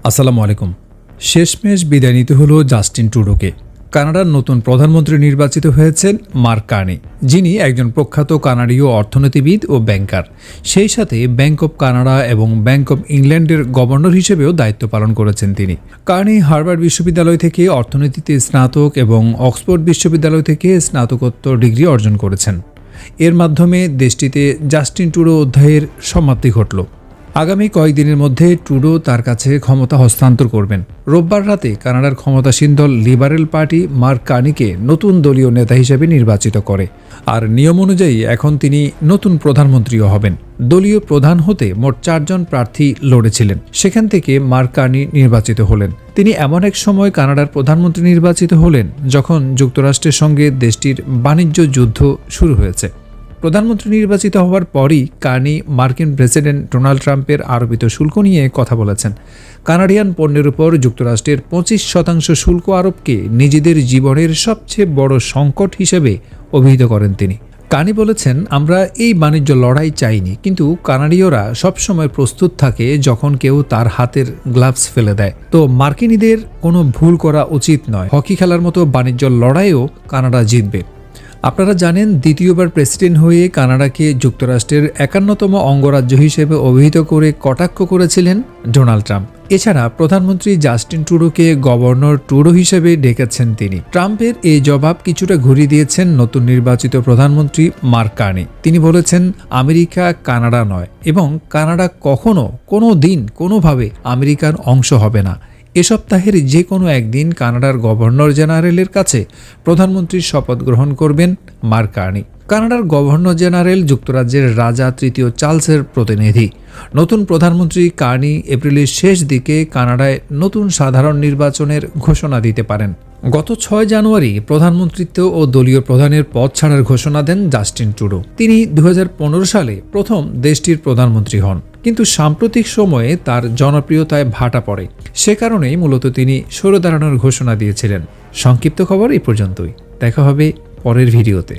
আসসালামু আলাইকুম। শেষমেশ বিদায় নিতে হলো জাস্টিন ট্রুডোকে। কানাডার নতুন প্রধানমন্ত্রী নির্বাচিত হয়েছেন মার্ক কার্নি, যিনি একজন প্রখ্যাত কানাডীয় অর্থনীতিবিদ ও ব্যাংকার। সেই সাথে ব্যাংক অব কানাডা এবং ব্যাংক অব ইংল্যান্ডের গভর্নর হিসেবেও দায়িত্ব পালন করেছেন তিনি। কার্নি হার্ভার্ড বিশ্ববিদ্যালয় থেকে অর্থনীতিতে স্নাতক এবং অক্সফোর্ড বিশ্ববিদ্যালয় থেকে স্নাতকোত্তর ডিগ্রি অর্জন করেছেন। এর মাধ্যমে দেশটিতে জাস্টিন ট্রুডো অধ্যায়ের সমাপ্তি ঘটল। আগামী কয়েকদিনের মধ্যে ট্রুডো তার কাছে ক্ষমতা হস্তান্তর করবেন। রোববার রাতে কানাডার ক্ষমতাসীন দল লিবারেল পার্টি মার্ক কার্নিকে নতুন দলীয় নেতা হিসেবে নির্বাচিত করে, আর নিয়ম অনুযায়ী এখন তিনি নতুন প্রধানমন্ত্রীও হবেন। দলীয় প্রধান হতে মোট 4 জন প্রার্থী লড়েছিলেন, সেখান থেকে মার্ক কার্নি নির্বাচিত হলেন। তিনি এমন এক সময় কানাডার প্রধানমন্ত্রী নির্বাচিত হলেন যখন যুক্তরাষ্ট্রের সঙ্গে দেশটির বাণিজ্য যুদ্ধ শুরু হয়েছে। প্রধানমন্ত্রী নির্বাচিত হওয়ার পরই কার্নি মার্কিন প্রেসিডেন্ট ডোনাল্ড ট্রাম্পের আরোপিত শুল্ক নিয়ে কথা বলেছেন। কানাডিয়ান পণ্যের উপর যুক্তরাষ্ট্রের 25% শুল্ক আরোপকে নিজেদের জীবনের সবচেয়ে বড় সংকট হিসেবে অভিহিত করেন তিনি। কার্নি বলেছেন, আমরা এই বাণিজ্য লড়াই চাইনি, কিন্তু কানাডীয়রা সবসময় প্রস্তুত থাকে যখন কেউ তার হাতের গ্লাভস ফেলে দেয়। তো মার্কিনীদের কোনো ভুল করা উচিত নয়। হকি খেলার মতো বাণিজ্য লড়াইও কানাডা জিতবে। আপনারা জানেন, দ্বিতীয়বার প্রেসিডেন্ট হয়ে কানাডাকে যুক্তরাষ্ট্রের 51তম অঙ্গরাজ্য হিসেবে অভিহিত করে কটাক্ষ করেছিলেন ডোনাল্ড ট্রাম্প। এছাড়া প্রধানমন্ত্রী জাস্টিন ট্রুডোকে গভর্নর ট্রুডো হিসেবে ডেকেছেন তিনি। ট্রাম্পের এই জবাব কিছুটা ঘুরিয়ে দিয়েছেন নতুন নির্বাচিত প্রধানমন্ত্রী মার্ক কার্নি। তিনি বলেছেন, আমেরিকা কানাডা নয় এবং কানাডা কখনো কোনো দিন কোনোভাবে আমেরিকার অংশ হবে না। এ সপ্তাহের যে কোনো একদিন কানাডার গভর্নর জেনারেলের কাছে প্রধানমন্ত্রীর শপথ গ্রহণ করবেন মার্ক কার্নি। কানাডার গভর্নর জেনারেল যুক্তরাজ্যের রাজা তৃতীয় চার্লসের প্রতিনিধি। নতুন প্রধানমন্ত্রী কার্নি এপ্রিলের শেষ দিকে কানাডায় নতুন সাধারণ নির্বাচনের ঘোষণা দিতে পারেন। গত 6 জানুয়ারি প্রধানমন্ত্রিত্ব ও দলীয় প্রধানের পদ ছাড়ার ঘোষণা দেন জাস্টিন ট্রুডো। তিনি 2015 সালে প্রথম দেশটির প্রধানমন্ত্রী হন, কিন্তু সাম্প্রতিক সময়ে তার জনপ্রিয়তায় ভাটা পড়ে। সে কারণেই মূলত তিনি সরে দাঁড়ানোর ঘোষণা দিয়েছিলেন। সংক্ষিপ্ত খবর এই পর্যন্তই। দেখা হবে পরের ভিডিওতে।